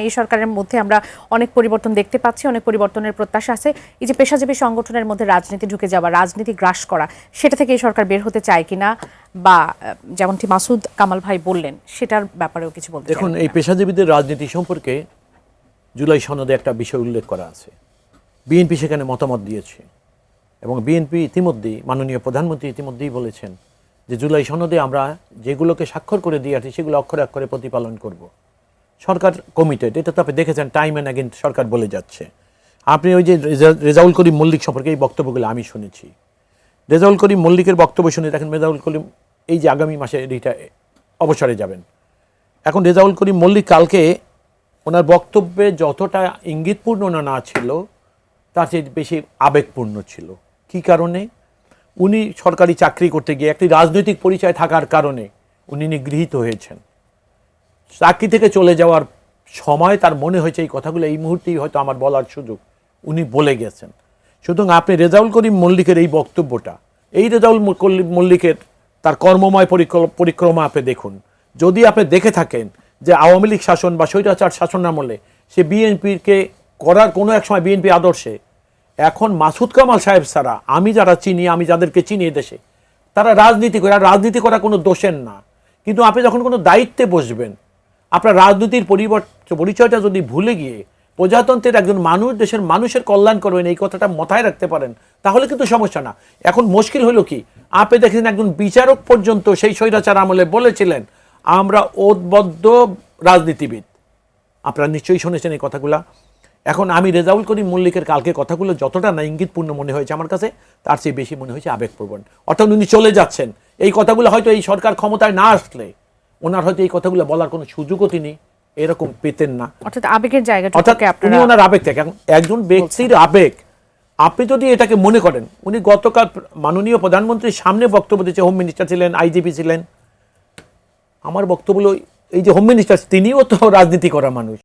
এই সরকারের মধ্যে আমরা অনেক পরিবর্তন দেখতে পাচ্ছি, অনেক পরিবর্তনের প্রত্যাশা আছে। এই যে পেশাজীবী সংগঠনের মধ্যে রাজনীতি ঢুকে যাওয়া, রাজনীতি গ্রাস করা, সেটা থেকে এই সরকার বের হতে চায় কিনা, বা যেমনটি মাসুদ কামাল ভাই বললেন সেটার ব্যাপারেও কিছু বলতে। দেখুন, এই পেশাজীবীদের রাজনীতি সম্পর্কে জুলাই সনদে একটা বিষয় উল্লেখ করা আছে। বিএনপি সেখানে মতামত দিয়েছে এবং বিএনপি ইতিমধ্যেই, মাননীয় প্রধানমন্ত্রী ইতিমধ্যেই বলেছেন যে জুলাই সনদে আমরা যেগুলোকে স্বাক্ষর করে দিয়ে আসি সেগুলো অক্ষরে অক্ষরে প্রতিপালন করব। সরকার কমিটেড, এটা তো আপনি দেখেছেন, টাইম অ্যান্ড অ্যাগেন সরকার বলে যাচ্ছে। আপনি ওই যে রেজাউল করিম মল্লিক সম্পর্কে এই বক্তব্যগুলো আমি শুনেছি। রেজাউল করিম মল্লিকের বক্তব্য শুনে দেখেন, রেজাউল করিম এই যে আগামী মাসে এইটা অবসরে যাবেন। এখন রেজাউল করিম মল্লিক কালকে ওনার বক্তব্যে যতটা ইঙ্গিতপূর্ণ না ছিল, তার চেয়ে বেশি আবেগপূর্ণ ছিল। কি কারণে? উনি সরকারি চাকরি করতে গিয়ে একটি রাজনৈতিক পরিচয় থাকার কারণে উনি নিগৃহীত হয়েছেন। চাকরি থেকে চলে যাওয়ার সময় তার মনে হয়েছে এই কথাগুলো এই মুহূর্তেই হয়তো আমার বলার সুযোগ, উনি বলে গেছেন। সুতরাং আপনি রেজাউল করিম মল্লিকের এই বক্তব্যটা, এই রেজাউল মল্লিকের তার কর্মময় পরিক্রমা আপনি দেখুন। যদি আপনি দেখে থাকেন যে আওয়ামী লীগ শাসন বা স্বৈরাচার শাসন আমলে সে বিএনপিকে করার কোনো এক সময় বিএনপি আদর্শে, এখন মাসুদ কামাল সাহেব ছাড়া আমি যারা চিনি, আমি যাদেরকে চিনি দেশে, তারা রাজনীতি করে। আর রাজনীতি করা কোনো দোষের না, কিন্তু আপনি যখন কোনো দায়িত্বে বসবেন, আপনার রাজনীতির পরিচয়টা যদি ভুলে গিয়ে প্রজাতন্ত্রের একজন মানুষ, দেশের মানুষের কল্যাণ করবেন, এই কথাটা মাথায় রাখতে পারেন, তাহলে কিন্তু সমস্যা না। এখন মুশকিল হলো কি, আপনি দেখেছেন একজন বিচারক পর্যন্ত সেই স্বৈরাচার আমলে বলেছিলেন আমরা ওতবদ্ধ রাজনীতিবিদ। আপনারা নিশ্চয়ই শুনেছেন এই কথাগুলা। এখন আমি রেজাউল করিম মল্লিকের কালকে কথাগুলো যতটা না ইঙ্গিতপূর্ণ মনে হয়েছে আমার কাছে, তার চেয়ে বেশি মনে হয়েছে আবেগপ্রবণ। অর্থাৎ উনি চলে যাচ্ছেন। এই কথাগুলো হয়তো এই সরকার ক্ষমতায় না আসলে ওনার হয়তো এই কথাগুলো বলার কোনো সুযোগও তিনি এরকম পেতেন না। অর্থাৎ আবেগের জায়গাটা, অর্থাৎ উনি ওনার আবেগ থেকে, একজন ব্যক্তির আবেগ, আপনি যদি এটাকে মনে করেন, উনি গতকাল মাননীয় প্রধানমন্ত্রীর সামনে বক্তব্য দিয়েছে, হোম মিনিস্টার ছিলেন, আইজিপি ছিলেন। আমার বক্তব্য হলো, এই যে হোম মিনিস্টার, তিনিও তো রাজনীতি করা মানুষ।